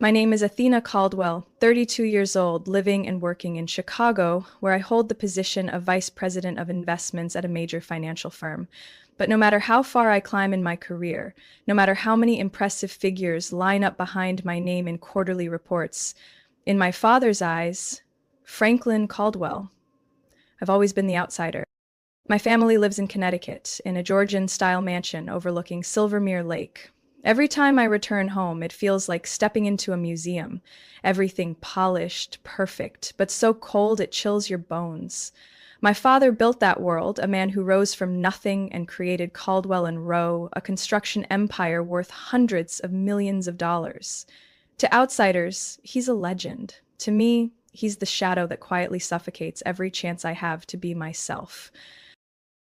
My name is Athena Caldwell, 32 years old, living and working in Chicago, where I hold the position of Vice President of Investments at a major financial firm. But no matter how far I climb in my career, no matter how many impressive figures line up behind my name in quarterly reports, in my father's eyes, Franklin Caldwell, I've always been the outsider. My family lives in Connecticut, in a Georgian-style mansion overlooking Silvermere Lake. Every time I return home, it feels like stepping into a museum. Everything polished, perfect, but so cold it chills your bones. My father built that world, a man who rose from nothing and created Caldwell and Rowe, a construction empire worth hundreds of millions of dollars. To outsiders, he's a legend. To me, he's the shadow that quietly suffocates every chance I have to be myself.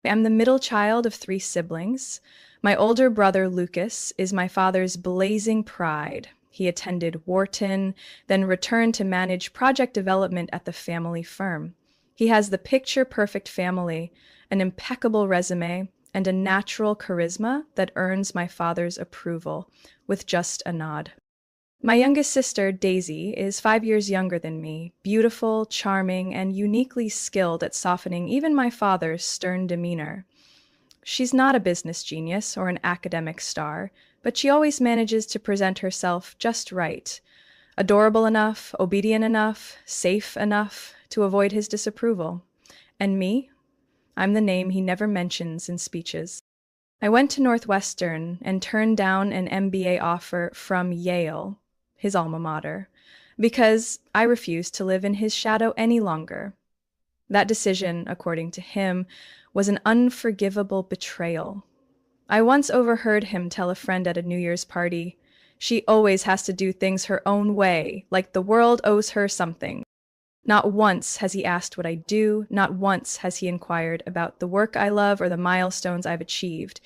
I'm the middle child of three siblings. My older brother, Lucas, is my father's blazing pride. He attended Wharton, then returned to manage project development at the family firm. He has the picture-perfect family, an impeccable resume, and a natural charisma that earns my father's approval with just a nod. My youngest sister, Daisy, is 5 years younger than me, beautiful, charming, and uniquely skilled at softening even my father's stern demeanor. She's not a business genius or an academic star, but she always manages to present herself just right. Adorable enough, obedient enough, safe enough to avoid his disapproval. And me? I'm the name he never mentions in speeches. I went to Northwestern and turned down an MBA offer from Yale, his alma mater, because I refused to live in his shadow any longer. That decision, according to him, was an unforgivable betrayal. I once overheard him tell a friend at a New Year's party, "She always has to do things her own way, like the world owes her something." Not once has he asked what I do, not once has he inquired about the work I love or the milestones I've achieved.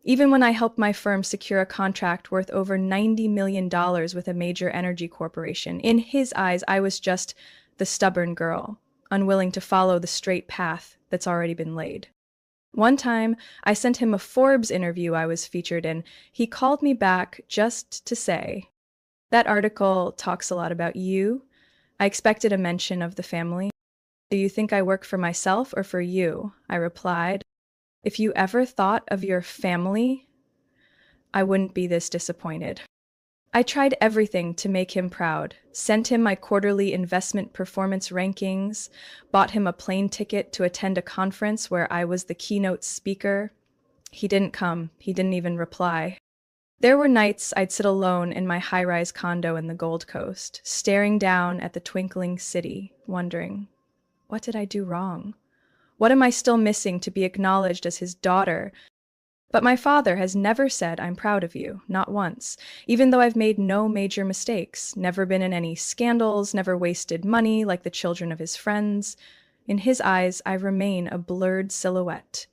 Even when I helped my firm secure a contract worth over $90 million with a major energy corporation, in his eyes I was just the stubborn girl, unwilling to follow the straight path that's already been laid. One time, I sent him a Forbes interview I was featured in. He called me back just to say, "That article talks a lot about you." I expected a mention of the family. "Do you think I work for myself or for you?" I replied. "If you ever thought of your family, I wouldn't be this disappointed." I tried everything to make him proud, sent him my quarterly investment performance rankings, bought him a plane ticket to attend a conference where I was the keynote speaker. He didn't come, he didn't even reply. There were nights I'd sit alone in my high-rise condo in the Gold Coast, staring down at the twinkling city, wondering, what did I do wrong? What am I still missing to be acknowledged as his daughter? But my father has never said, "I'm proud of you," not once, even though I've made no major mistakes, never been in any scandals, never wasted money like the children of his friends. In his eyes, I remain a blurred silhouette,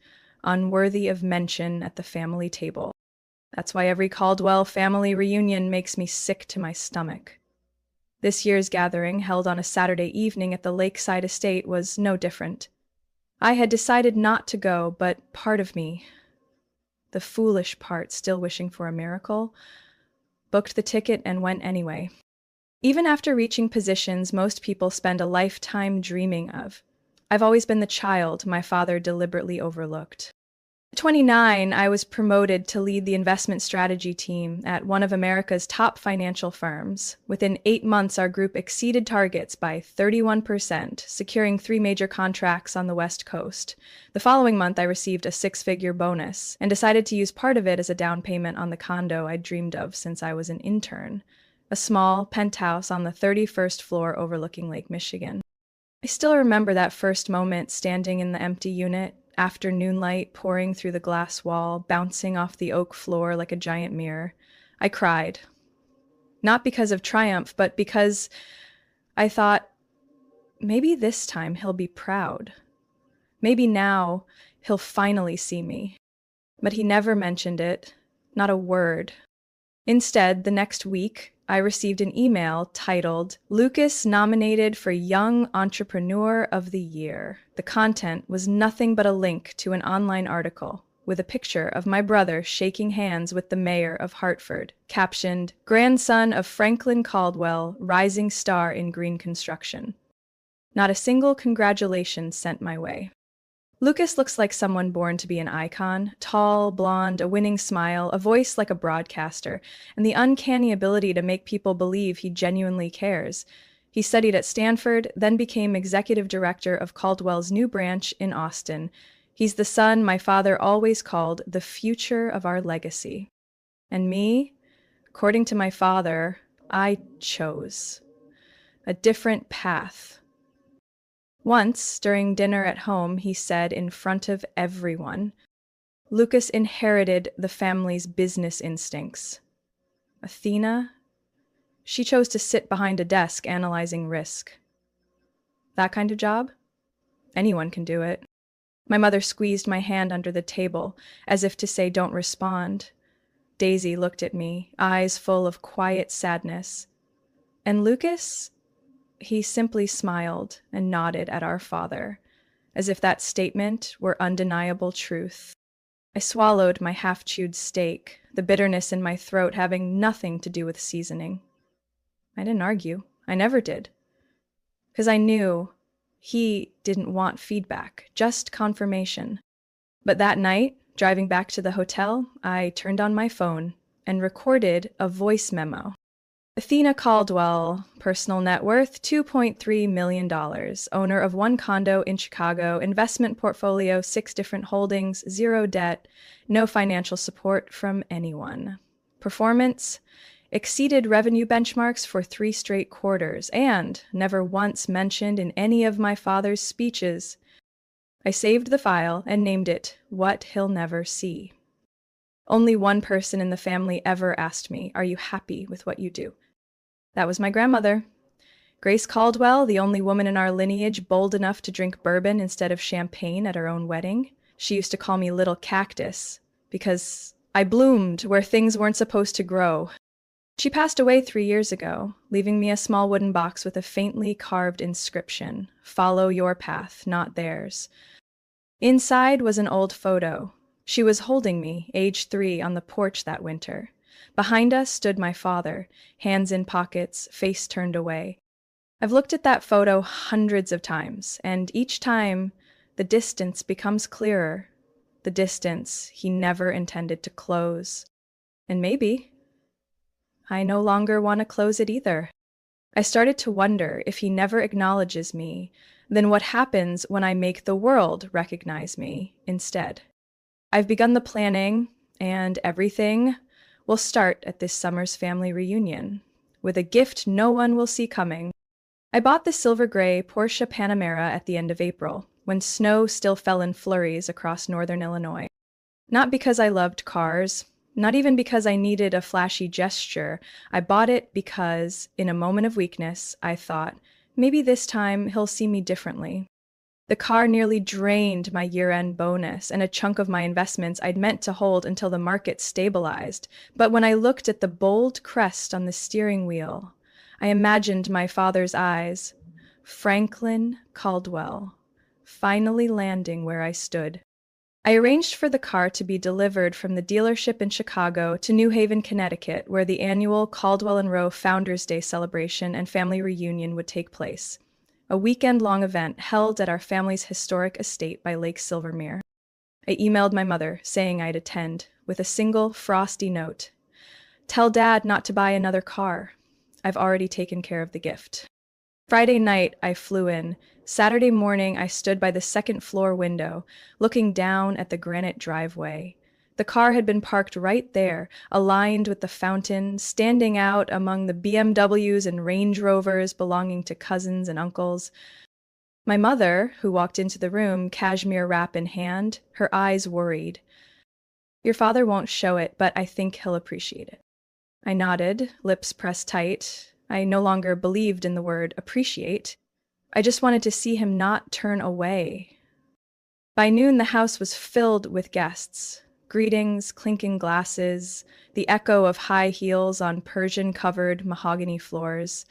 unworthy of mention at the family table. That's why every Caldwell family reunion makes me sick to my stomach. This year's gathering, held on a Saturday evening at the Lakeside Estate, was no different. I had decided not to go, but part of me, the foolish part still wishing for a miracle, booked the ticket and went anyway. Even after reaching positions most people spend a lifetime dreaming of, I've always been the child my father deliberately overlooked. At 29, I was promoted to lead the investment strategy team at one of America's top financial firms. Within 8 months, our group exceeded targets by 31%, securing 3 major contracts on the West Coast. The following month, I received a 6-figure bonus and decided to use part of it as a down payment on the condo I'd dreamed of since I was an intern, a small penthouse on the 31st floor overlooking Lake Michigan. I still remember that first moment standing in the empty unit, afternoon light pouring through the glass wall, bouncing off the oak floor like a giant mirror. I cried. Not because of triumph, but because I thought, maybe this time he'll be proud. Maybe now he'll finally see me. But he never mentioned it, not a word. Instead, the next week, I received an email titled, "Lucas nominated for Young Entrepreneur of the Year." The content was nothing but a link to an online article, with a picture of my brother shaking hands with the mayor of Hartford, captioned, "Grandson of Franklin Caldwell, rising star in green construction." Not a single congratulation sent my way. Lucas looks like someone born to be an icon, tall, blonde, a winning smile, a voice like a broadcaster, and the uncanny ability to make people believe he genuinely cares. He studied at Stanford, then became executive director of Caldwell's new branch in Austin. He's the son my father always called the future of our legacy. And me, according to my father, I chose a different path. Once, during dinner at home, he said in front of everyone, Lucas inherited the family's business instincts. Athena, she chose to sit behind a desk analyzing risk. That kind of job? Anyone can do it. My mother squeezed my hand under the table, as if to say, "Don't respond." Daisy looked at me, eyes full of quiet sadness. And Lucas? He simply smiled and nodded at our father, as if that statement were undeniable truth. I swallowed my half-chewed steak, the bitterness in my throat having nothing to do with seasoning. I didn't argue. I never did. Because I knew he didn't want feedback, just confirmation. But that night, driving back to the hotel, I turned on my phone and recorded a voice memo. Athena Caldwell, personal net worth $2.3 million, owner of one condo in Chicago, investment portfolio, 6 different holdings, 0 debt, no financial support from anyone. Performance, exceeded revenue benchmarks for 3 straight quarters, and never once mentioned in any of my father's speeches. I saved the file and named it What He'll Never See. Only one person in the family ever asked me, "Are you happy with what you do?" That was my grandmother. Grace Caldwell, the only woman in our lineage bold enough to drink bourbon instead of champagne at her own wedding. She used to call me Little Cactus because I bloomed where things weren't supposed to grow. She passed away 3 years ago, leaving me a small wooden box with a faintly carved inscription, "Follow your path, not theirs." Inside was an old photo. She was holding me, age 3, on the porch that winter. Behind us stood my father, hands in pockets, face turned away. I've looked at that photo hundreds of times, and each time the distance becomes clearer. The distance he never intended to close. And maybe I no longer want to close it either. I started to wonder if he never acknowledges me, then what happens when I make the world recognize me instead? I've begun the planning, and everything will start at this summer's family reunion, with a gift no one will see coming. I bought the silver-gray Porsche Panamera at the end of April, when snow still fell in flurries across northern Illinois. Not because I loved cars, not even because I needed a flashy gesture. I bought it because, in a moment of weakness, I thought, maybe this time he'll see me differently. The car nearly drained my year-end bonus and a chunk of my investments I'd meant to hold until the market stabilized. But when I looked at the bold crest on the steering wheel, I imagined my father's eyes, Franklin Caldwell, finally landing where I stood. I arranged for the car to be delivered from the dealership in Chicago to New Haven, Connecticut, where the annual Caldwell & Rowe Founders Day celebration and family reunion would take place. A weekend-long event held at our family's historic estate by Lake Silvermere. I emailed my mother, saying I'd attend, with a single frosty note. "Tell Dad not to buy another car. I've already taken care of the gift." Friday night, I flew in. Saturday morning, I stood by the second-floor window, looking down at the granite driveway. The car had been parked right there, aligned with the fountain, standing out among the BMWs and Range Rovers belonging to cousins and uncles. My mother, who walked into the room, cashmere wrap in hand, her eyes worried. "Your father won't show it, but I think he'll appreciate it." I nodded, lips pressed tight. I no longer believed in the word appreciate. I just wanted to see him not turn away. By noon, the house was filled with guests. Greetings, clinking glasses, the echo of high heels on Persian-covered mahogany floors.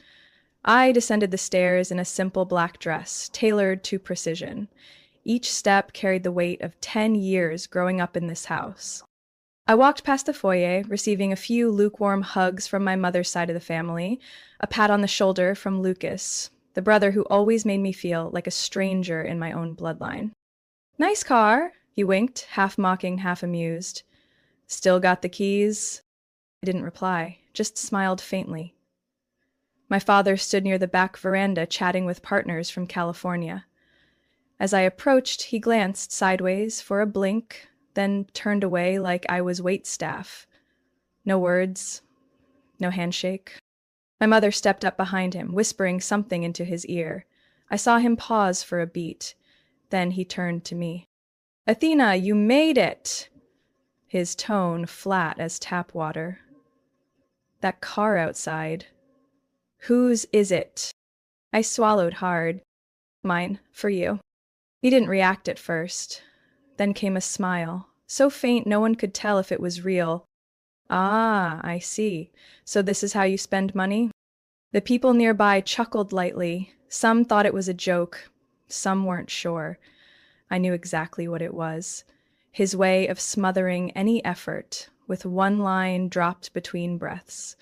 I descended the stairs in a simple black dress, tailored to precision. Each step carried the weight of 10 years growing up in this house. I walked past the foyer, receiving a few lukewarm hugs from my mother's side of the family, a pat on the shoulder from Lucas, the brother who always made me feel like a stranger in my own bloodline. Nice car, he winked, half mocking, half amused. Still got the keys? I didn't reply, just smiled faintly. My father stood near the back veranda chatting with partners from California. As I approached, he glanced sideways for a blink, then turned away like I was waitstaff. No words, no handshake. My mother stepped up behind him, whispering something into his ear. I saw him pause for a beat. Then he turned to me. "Athena, you made it!" His tone flat as tap water. "That car outside. Whose is it?" I swallowed hard. "Mine, for you." He didn't react at first. Then came a smile, so faint no one could tell if it was real. "Ah, I see. So this is how you spend money?" The people nearby chuckled lightly. Some thought it was a joke. Some weren't sure. I knew exactly what it was. His way of smothering any effort, with one line dropped between breaths.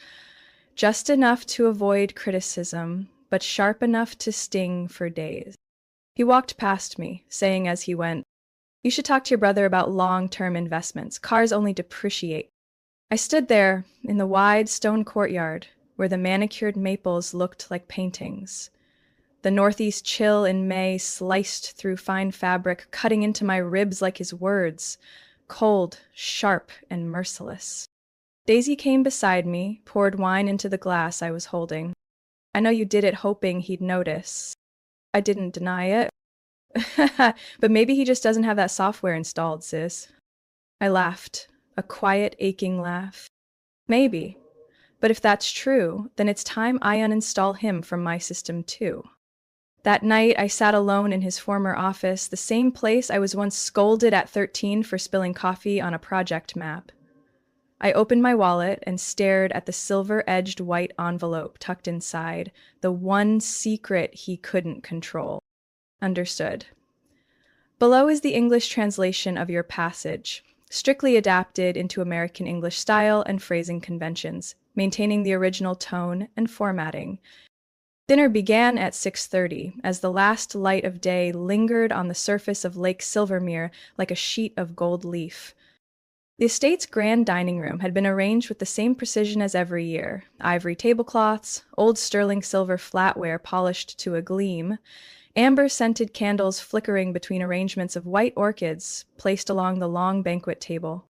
Just enough to avoid criticism, but sharp enough to sting for days. He walked past me, saying as he went, "You should talk to your brother about long-term investments. Cars only depreciate." I stood there in the wide stone courtyard, where the manicured maples looked like paintings. The northeast chill in May sliced through fine fabric, cutting into my ribs like his words, cold, sharp, and merciless. Daisy came beside me, poured wine into the glass I was holding. "I know you did it hoping he'd notice." I didn't deny it. "But maybe he just doesn't have that software installed, sis." I laughed, a quiet, aching laugh. "Maybe. But if that's true, then it's time I uninstall him from my system too." That night, I sat alone in his former office, the same place I was once scolded at 13 for spilling coffee on a project map. I opened my wallet and stared at the silver-edged white envelope tucked inside, the one secret he couldn't control. Understood. Below is the English translation of your passage, strictly adapted into American English style and phrasing conventions, maintaining the original tone and formatting. Dinner began at 6:30, as the last light of day lingered on the surface of Lake Silvermere like a sheet of gold leaf. The estate's grand dining room had been arranged with the same precision as every year: ivory tablecloths, old sterling silver flatware polished to a gleam, amber-scented candles flickering between arrangements of white orchids placed along the long banquet table.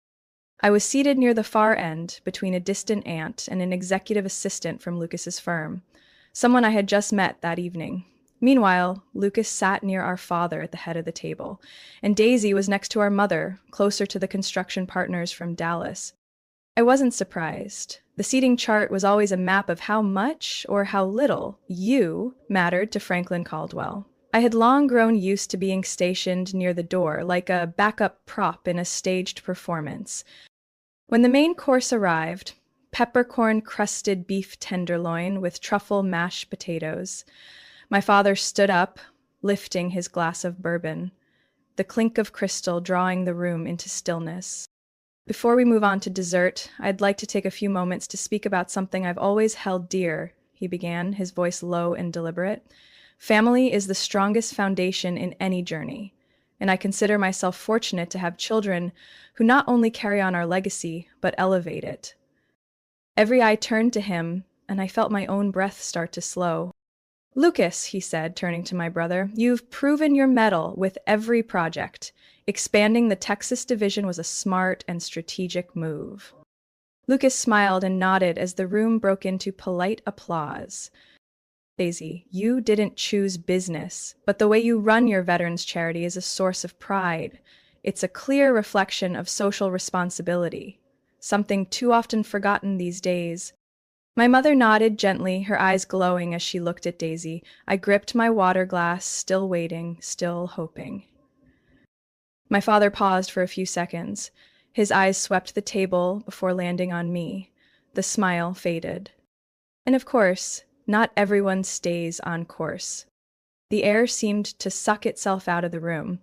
I was seated near the far end, between a distant aunt and an executive assistant from Lucas's firm, someone I had just met that evening. Meanwhile, Lucas sat near our father at the head of the table, and Daisy was next to our mother, closer to the construction partners from Dallas. I wasn't surprised. The seating chart was always a map of how much or how little you mattered to Franklin Caldwell. I had long grown used to being stationed near the door, like a backup prop in a staged performance. When the main course arrived, peppercorn-crusted beef tenderloin with truffle mashed potatoes, my father stood up, lifting his glass of bourbon, the clink of crystal drawing the room into stillness. "Before we move on to dessert, I'd like to take a few moments to speak about something I've always held dear," he began, his voice low and deliberate. "Family is the strongest foundation in any journey, and I consider myself fortunate to have children who not only carry on our legacy, but elevate it." Every eye turned to him, and I felt my own breath start to slow. "Lucas," he said, turning to my brother, "you've proven your mettle with every project. Expanding the Texas division was a smart and strategic move." Lucas smiled and nodded as the room broke into polite applause. "Daisy, you didn't choose business, but the way you run your veterans charity is a source of pride. It's a clear reflection of social responsibility, something too often forgotten these days." My mother nodded gently, her eyes glowing as she looked at Daisy. I gripped my water glass, still waiting, still hoping. My father paused for a few seconds. His eyes swept the table before landing on me. The smile faded. "And of course, not everyone stays on course." The air seemed to suck itself out of the room.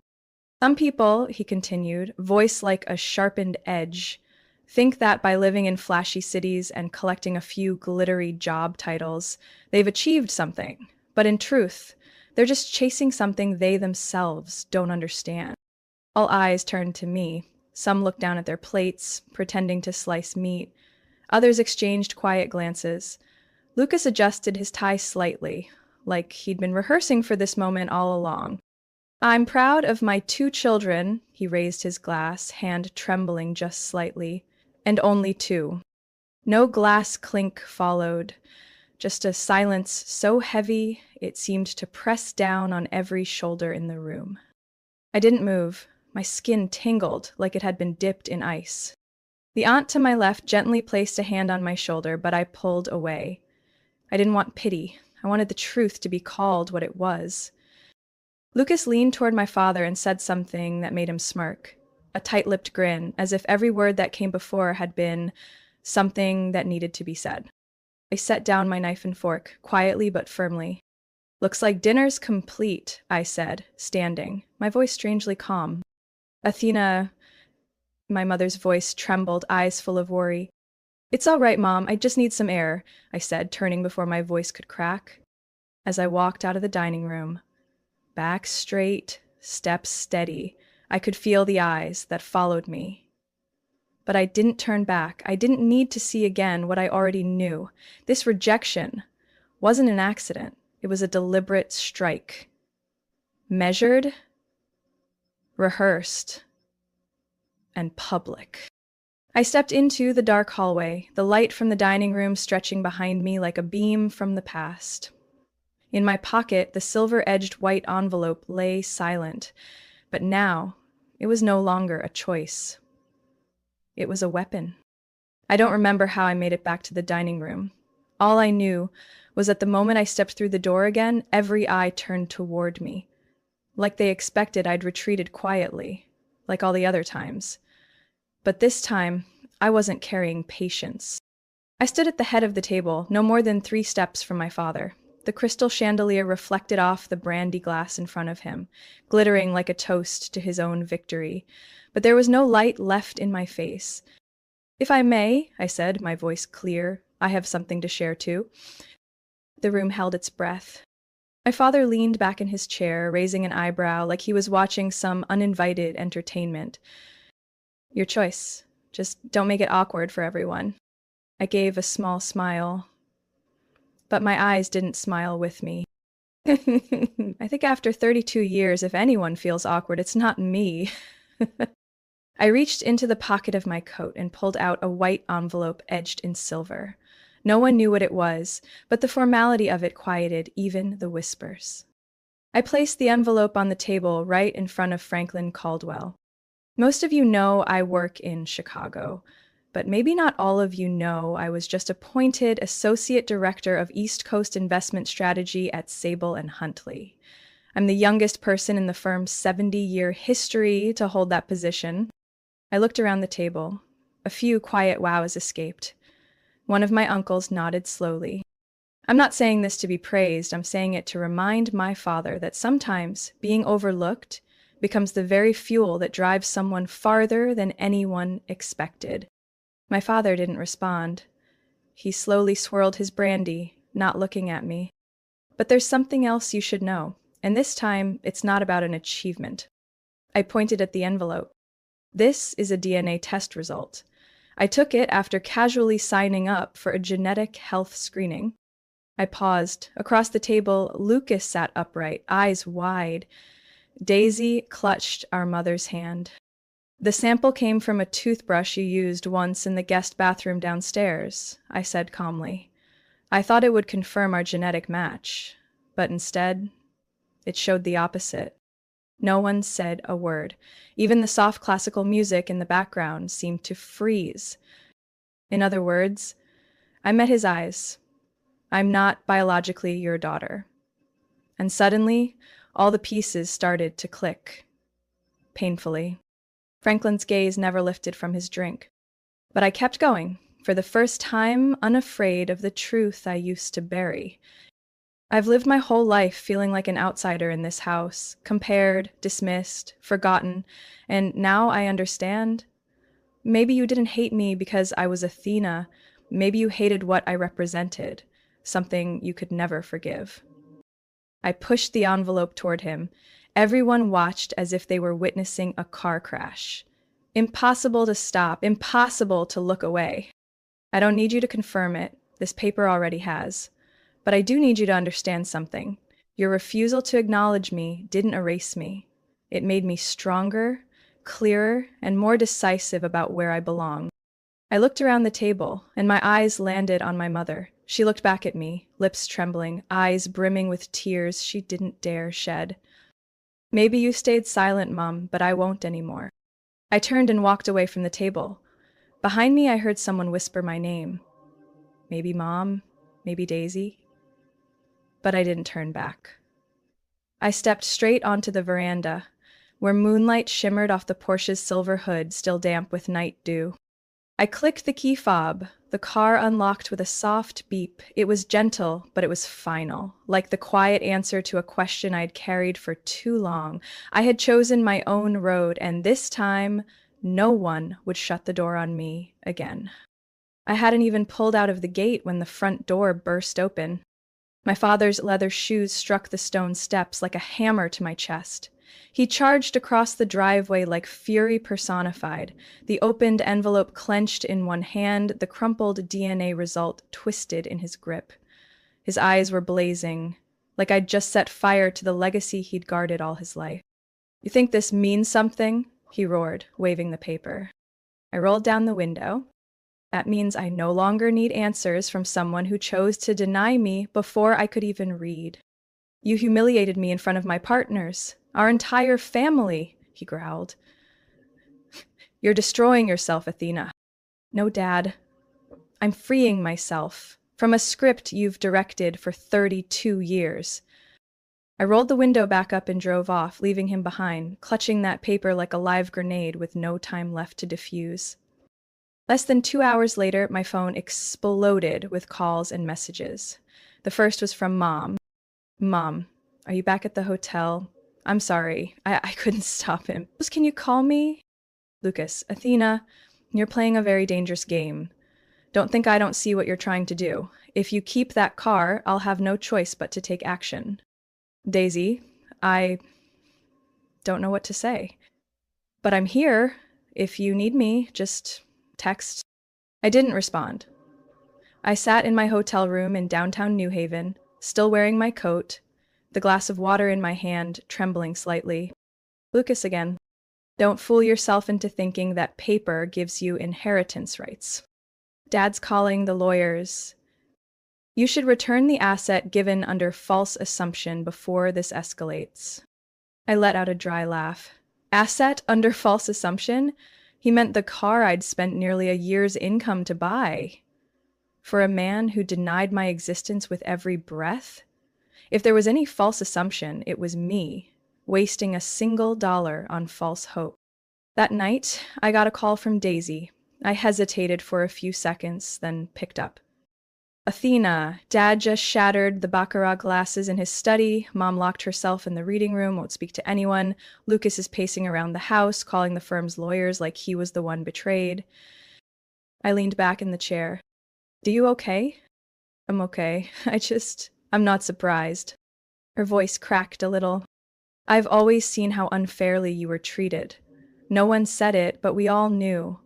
Some people, he continued, voice like a sharpened edge, think that by living in flashy cities and collecting a few glittery job titles, they've achieved something. But in truth, they're just chasing something they themselves don't understand. All eyes turned to me. Some looked down at their plates, pretending to slice meat. Others exchanged quiet glances. Lucas adjusted his tie slightly, like he'd been rehearsing for this moment all along. I'm proud of my two children, he raised his glass, hand trembling just slightly, and only two. No glass clink followed, just a silence so heavy it seemed to press down on every shoulder in the room. I didn't move. My skin tingled like it had been dipped in ice. The aunt to my left gently placed a hand on my shoulder, but I pulled away. I didn't want pity. I wanted the truth to be called what it was. Lucas leaned toward my father and said something that made him smirk, a tight-lipped grin, as if every word that came before had been something that needed to be said. I set down my knife and fork, quietly but firmly. Looks like dinner's complete, I said, standing, my voice strangely calm. Athena, my mother's voice trembled, eyes full of worry. It's all right, Mom, I just need some air, I said, turning before my voice could crack. As I walked out of the dining room, back straight, steps steady, I could feel the eyes that followed me. But I didn't turn back. I didn't need to see again what I already knew. This rejection wasn't an accident. It was a deliberate strike. Measured, rehearsed, and public. I stepped into the dark hallway, the light from the dining room stretching behind me like a beam from the past. In my pocket, the silver-edged white envelope lay silent, but now it was no longer a choice. It was a weapon. I don't remember how I made it back to the dining room. All I knew was that the moment I stepped through the door again, every eye turned toward me. Like they expected, I'd retreated quietly, like all the other times. But this time, I wasn't carrying patience. I stood at the head of the table, no more than 3 steps from my father. The crystal chandelier reflected off the brandy glass in front of him, glittering like a toast to his own victory. But there was no light left in my face. If I may, I said, my voice clear, I have something to share too. The room held its breath. My father leaned back in his chair, raising an eyebrow like he was watching some uninvited entertainment. Your choice. Just don't make it awkward for everyone. I gave a small smile, but my eyes didn't smile with me. I think after 32 years, if anyone feels awkward, it's not me. I reached into the pocket of my coat and pulled out a white envelope edged in silver. No one knew what it was, but the formality of it quieted even the whispers. I placed the envelope on the table right in front of Franklin Caldwell. Most of you know I work in Chicago, but maybe not all of you know I was just appointed Associate Director of East Coast Investment Strategy at Sable and Huntley. I'm the youngest person in the firm's 70-year history to hold that position. I looked around the table. A few quiet wows escaped. One of my uncles nodded slowly. I'm not saying this to be praised, I'm saying it to remind my father that sometimes being overlooked becomes the very fuel that drives someone farther than anyone expected. My father didn't respond. He slowly swirled his brandy, not looking at me. But there's something else you should know, and this time it's not about an achievement. I pointed at the envelope. This is a DNA test result. I took it after casually signing up for a genetic health screening. I paused. Across the table, Lucas sat upright, eyes wide. Daisy clutched our mother's hand. The sample came from a toothbrush you used once in the guest bathroom downstairs, I said calmly. I thought it would confirm our genetic match, but instead, it showed the opposite. No one said a word. Even the soft classical music in the background seemed to freeze. In other words, I met his eyes. I'm not biologically your daughter. And suddenly, all the pieces started to click. Painfully. Franklin's gaze never lifted from his drink. But I kept going, for the first time unafraid of the truth I used to bury. I've lived my whole life feeling like an outsider in this house, compared, dismissed, forgotten, and now I understand. Maybe you didn't hate me because I was Athena. Maybe you hated what I represented, something you could never forgive. I pushed the envelope toward him. Everyone watched as if they were witnessing a car crash. Impossible to stop, impossible to look away. I don't need you to confirm it. This paper already has. But I do need you to understand something. Your refusal to acknowledge me didn't erase me. It made me stronger, clearer, and more decisive about where I belong. I looked around the table, and my eyes landed on my mother. She looked back at me, lips trembling, eyes brimming with tears she didn't dare shed. Maybe you stayed silent, Mom, but I won't anymore. I turned and walked away from the table. Behind me, I heard someone whisper my name. Maybe Mom, maybe Daisy. But I didn't turn back. I stepped straight onto the veranda, where moonlight shimmered off the Porsche's silver hood, still damp with night dew. I clicked the key fob. The car unlocked with a soft beep. It was gentle, but it was final, like the quiet answer to a question I had carried for too long. I had chosen my own road, and this time, no one would shut the door on me again. I hadn't even pulled out of the gate when the front door burst open. My father's leather shoes struck the stone steps like a hammer to my chest. He charged across the driveway like fury personified, the opened envelope clenched in one hand, the crumpled DNA result twisted in his grip. His eyes were blazing, like I'd just set fire to the legacy he'd guarded all his life. "You think this means something?" he roared, waving the paper. I rolled down the window. That means I no longer need answers from someone who chose to deny me before I could even read. "You humiliated me in front of my partners, our entire family," he growled. "You're destroying yourself, Athena." "No, Dad. I'm freeing myself from a script you've directed for 32 years. I rolled the window back up and drove off, leaving him behind, clutching that paper like a live grenade with no time left to defuse. Less than 2 hours later, my phone exploded with calls and messages. The first was from Mom. "Mom, are you back at the hotel? I'm sorry, I couldn't stop him. Can you call me?" "Lucas, Athena, you're playing a very dangerous game. Don't think I don't see what you're trying to do. If you keep that car, I'll have no choice but to take action." "Daisy, I don't know what to say. But I'm here. If you need me, just text." I didn't respond. I sat in my hotel room in downtown New Haven, still wearing my coat, the glass of water in my hand, trembling slightly. Lucas again. "Don't fool yourself into thinking that paper gives you inheritance rights. Dad's calling the lawyers. You should return the asset given under false assumption before this escalates." I let out a dry laugh. Asset under false assumption? He meant the car I'd spent nearly a year's income to buy. For a man who denied my existence with every breath? If there was any false assumption, it was me, wasting a single dollar on false hope. That night, I got a call from Daisy. I hesitated for a few seconds, then picked up. "Athena, Dad just shattered the baccarat glasses in his study. Mom locked herself in the reading room, won't speak to anyone. Lucas is pacing around the house, calling the firm's lawyers like he was the one betrayed." I leaned back in the chair. "Do you okay?" "I'm okay. I'm not surprised." Her voice cracked a little. "I've always seen how unfairly you were treated. No one said it, but we all knew.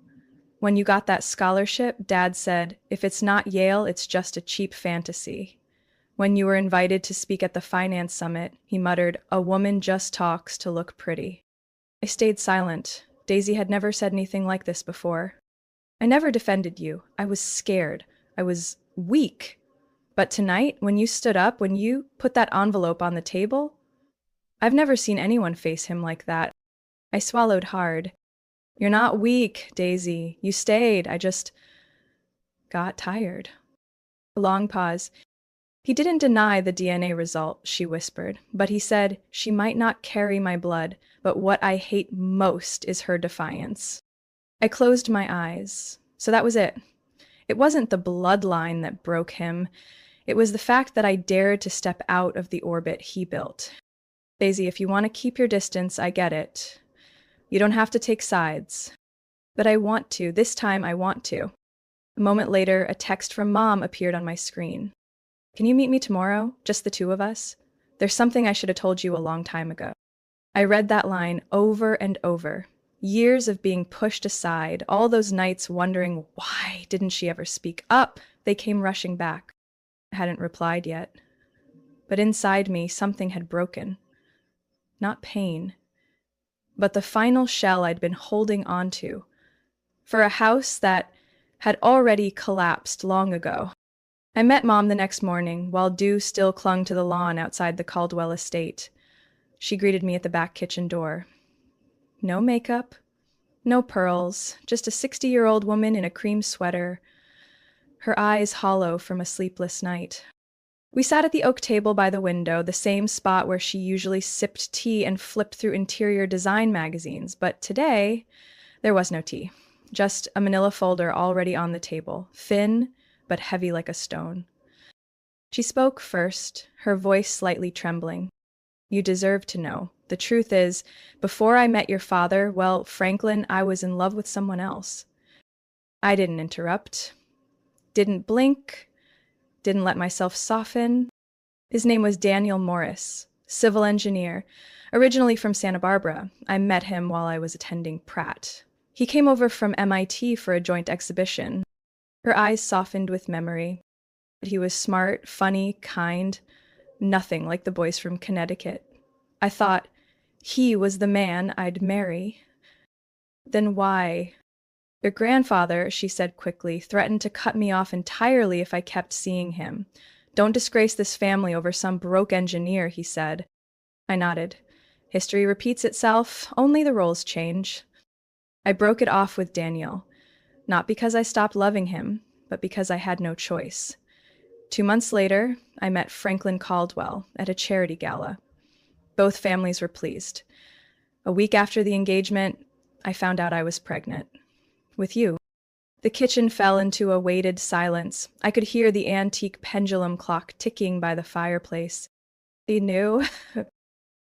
When you got that scholarship, Dad said, if it's not Yale, it's just a cheap fantasy. When you were invited to speak at the finance summit, he muttered, a woman just talks to look pretty." I stayed silent. Daisy had never said anything like this before. "I never defended you. I was scared. I was weak. But tonight, when you stood up, when you put that envelope on the table, I've never seen anyone face him like that." I swallowed hard. "You're not weak, Daisy. You stayed. I just got tired." A long pause. "He didn't deny the DNA result," she whispered, "but he said she might not carry my blood, but what I hate most is her defiance." I closed my eyes. So that was it. It wasn't the bloodline that broke him. It was the fact that I dared to step out of the orbit he built. Daisy, if you want to keep your distance, I get it. You don't have to take sides. But I want to. This time I want to. A moment later, a text from Mom appeared on my screen. Can you meet me tomorrow? Just the two of us? There's something I should have told you a long time ago. I read that line over and over. Years of being pushed aside, all those nights wondering why didn't she ever speak up, they came rushing back. I hadn't replied yet. But inside me, something had broken. Not pain, but the final shell I'd been holding on to. For a house that had already collapsed long ago. I met Mom the next morning, while dew still clung to the lawn outside the Caldwell estate. She greeted me at the back kitchen door. No makeup, no pearls, just a 60-year-old woman in a cream sweater, her eyes hollow from a sleepless night. We sat at the oak table by the window, the same spot where she usually sipped tea and flipped through interior design magazines, but today there was no tea. Just a manila folder already on the table, thin but heavy like a stone. She spoke first, her voice slightly trembling. You deserve to know. The truth is, before I met your father, well, Franklin, I was in love with someone else. I didn't interrupt, didn't blink, didn't let myself soften. His name was Daniel Morris, civil engineer, originally from Santa Barbara. I met him while I was attending Pratt. He came over from MIT for a joint exhibition. Her eyes softened with memory. He was smart, funny, kind, nothing like the boys from Connecticut. I thought he was the man I'd marry. Then why? Your grandfather, she said quickly, threatened to cut me off entirely if I kept seeing him. Don't disgrace this family over some broke engineer, he said. I nodded. History repeats itself, only the roles change. I broke it off with Daniel, not because I stopped loving him, but because I had no choice. 2 months later, I met Franklin Caldwell at a charity gala. Both families were pleased. A week after the engagement, I found out I was pregnant. With you. The kitchen fell into a weighted silence. I could hear the antique pendulum clock ticking by the fireplace. He knew.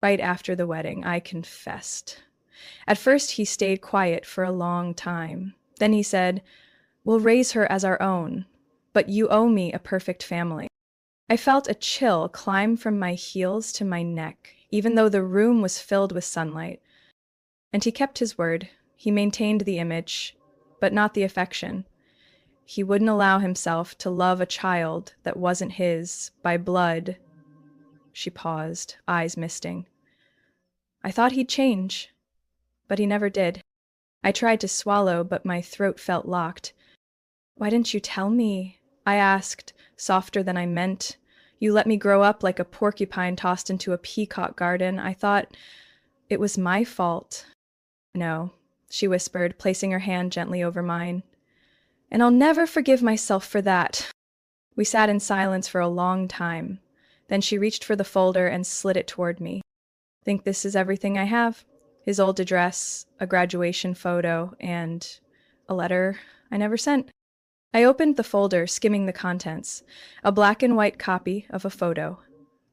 Right after the wedding, I confessed. At first, he stayed quiet for a long time. Then he said, We'll raise her as our own, but you owe me a perfect family. I felt a chill climb from my heels to my neck, even though the room was filled with sunlight. And he kept his word. He maintained the image, but not the affection. He wouldn't allow himself to love a child that wasn't his by blood. She paused, eyes misting. I thought he'd change, but he never did. I tried to swallow, but my throat felt locked. Why didn't you tell me? I asked, softer than I meant. You let me grow up like a porcupine tossed into a peacock garden. I thought it was my fault. No, she whispered, placing her hand gently over mine. And I'll never forgive myself for that. We sat in silence for a long time. Then she reached for the folder and slid it toward me. Think this is everything I have? His old address, a graduation photo, and a letter I never sent. I opened the folder, skimming the contents. A black and white copy of a photo.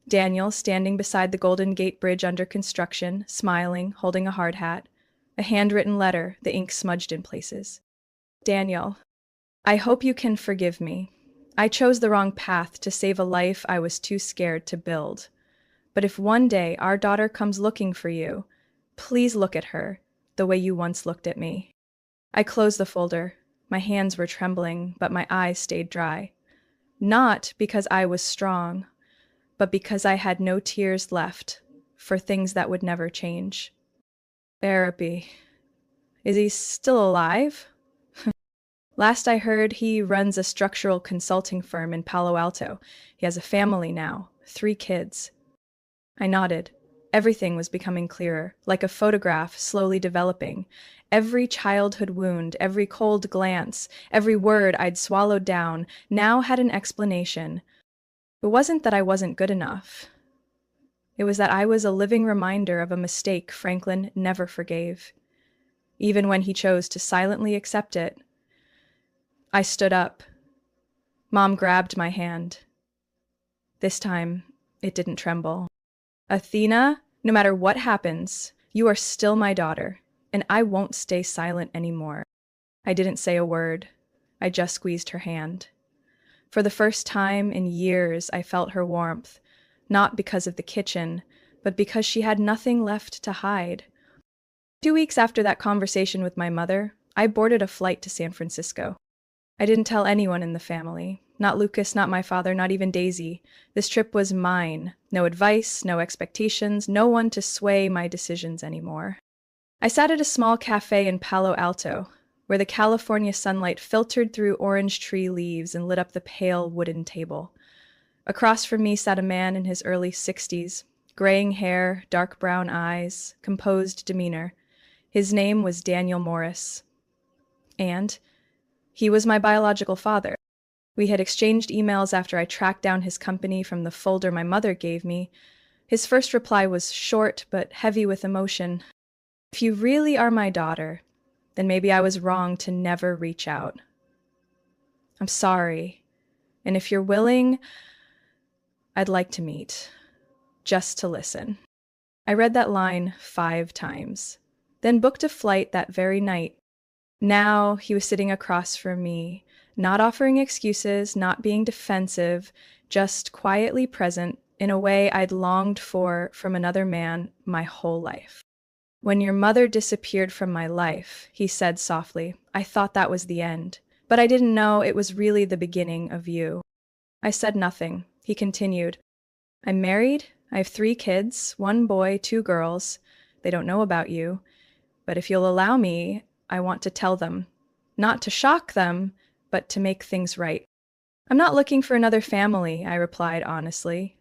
Daniel standing beside the Golden Gate Bridge under construction, smiling, holding a hard hat. A handwritten letter, the ink smudged in places. Daniel, I hope you can forgive me. I chose the wrong path to save a life I was too scared to build. But if one day our daughter comes looking for you, please look at her the way you once looked at me. I closed the folder. My hands were trembling, but my eyes stayed dry. Not because I was strong, but because I had no tears left for things that would never change. Therapy. Is he still alive? Last I heard, he runs a structural consulting firm in Palo Alto. He has a family now, 3 kids. I nodded. Everything was becoming clearer, like a photograph slowly developing. Every childhood wound, every cold glance, every word I'd swallowed down now had an explanation. It wasn't that I wasn't good enough. It was that I was a living reminder of a mistake Franklin never forgave, even when he chose to silently accept it. I stood up. Mom grabbed my hand. This time, it didn't tremble. Athena, no matter what happens, you are still my daughter, and I won't stay silent anymore. I didn't say a word. I just squeezed her hand. For the first time in years, I felt her warmth, not because of the kitchen, but because she had nothing left to hide. 2 weeks after that conversation with my mother, I boarded a flight to San Francisco. I didn't tell anyone in the family. Not Lucas, not my father, not even Daisy. This trip was mine. No advice, no expectations, no one to sway my decisions anymore. I sat at a small cafe in Palo Alto, where the California sunlight filtered through orange tree leaves and lit up the pale wooden table. Across from me sat a man in his early 60s, graying hair, dark brown eyes, composed demeanor. His name was Daniel Morris. And he was my biological father. We had exchanged emails after I tracked down his company from the folder my mother gave me. His first reply was short but heavy with emotion. If you really are my daughter, then maybe I was wrong to never reach out. I'm sorry. And if you're willing, I'd like to meet. Just to listen. I read that line 5 times, then booked a flight that very night. Now he was sitting across from me, not offering excuses, not being defensive, just quietly present in a way I'd longed for from another man my whole life. When your mother disappeared from my life, he said softly, I thought that was the end, but I didn't know it was really the beginning of you. I said nothing. He continued, I'm married. I have 3 kids, 1 boy, 2 girls. They don't know about you, but if you'll allow me, I want to tell them, not to shock them, but to make things right. I'm not looking for another family, I replied honestly.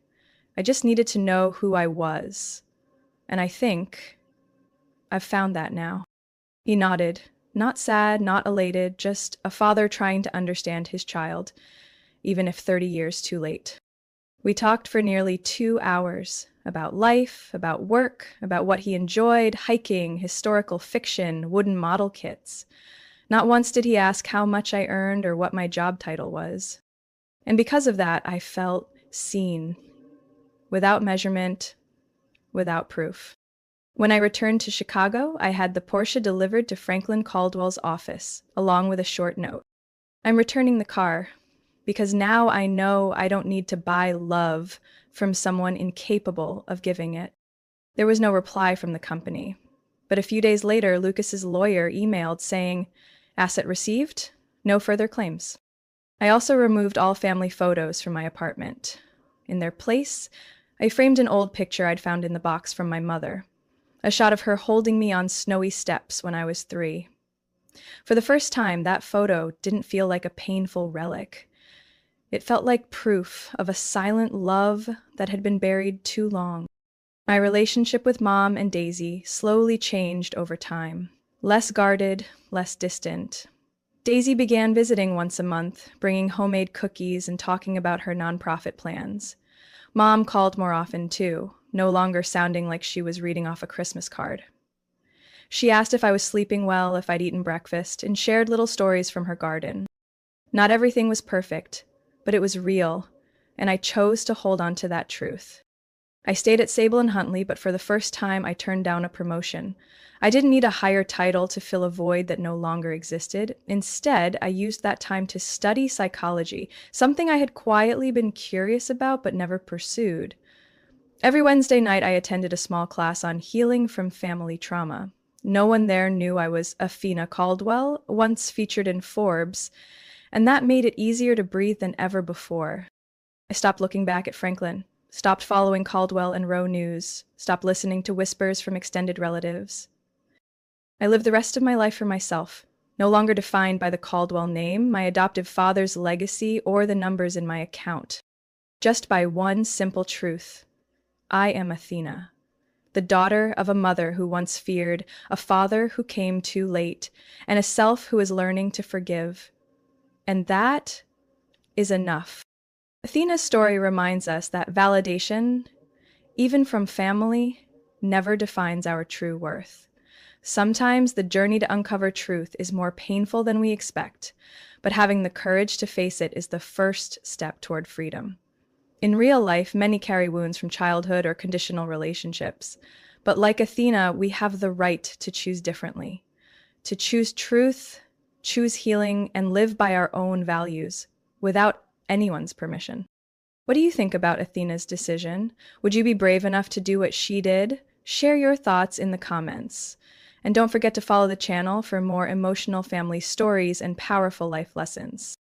I just needed to know who I was. And I think I've found that now. He nodded, not sad, not elated, just a father trying to understand his child, even if 30 years too late. We talked for nearly 2 hours about life, about work, about what he enjoyed, hiking, historical fiction, wooden model kits. Not once did he ask how much I earned or what my job title was. And because of that, I felt seen, without measurement, without proof. When I returned to Chicago, I had the Porsche delivered to Franklin Caldwell's office, along with a short note. I'm returning the car, because now I know I don't need to buy love from someone incapable of giving it. There was no reply from the company. But a few days later, Lucas's lawyer emailed saying, asset received, no further claims. I also removed all family photos from my apartment. In their place, I framed an old picture I'd found in the box from my mother, a shot of her holding me on snowy steps when I was 3. For the first time, that photo didn't feel like a painful relic. It felt like proof of a silent love that had been buried too long. My relationship with Mom and Daisy slowly changed over time. Less guarded, less distant. Daisy began visiting once a month, bringing homemade cookies and talking about her nonprofit plans. Mom called more often too, no longer sounding like she was reading off a Christmas card. She asked if I was sleeping well, if I'd eaten breakfast, and shared little stories from her garden. Not everything was perfect, but it was real, and I chose to hold on to that truth. I stayed at Sable and Huntley, but for the first time I turned down a promotion. I didn't need a higher title to fill a void that no longer existed. Instead, I used that time to study psychology, something I had quietly been curious about but never pursued. Every Wednesday night I attended a small class on healing from family trauma. No one there knew I was Athena Caldwell, once featured in Forbes, and that made it easier to breathe than ever before. I stopped looking back at Franklin, stopped following Caldwell and Roe News, stopped listening to whispers from extended relatives. I lived the rest of my life for myself, no longer defined by the Caldwell name, my adoptive father's legacy, or the numbers in my account. Just by one simple truth. I am Athena, the daughter of a mother who once feared, a father who came too late, and a self who is learning to forgive. And that is enough. Athena's story reminds us that validation, even from family, never defines our true worth. Sometimes the journey to uncover truth is more painful than we expect, but having the courage to face it is the first step toward freedom. In real life, many carry wounds from childhood or conditional relationships. But like Athena, we have the right to choose differently, to choose truth, choose healing, and live by our own values without anyone's permission. What do you think about Athena's decision? Would you be brave enough to do what she did? Share your thoughts in the comments. And don't forget to follow the channel for more emotional family stories and powerful life lessons.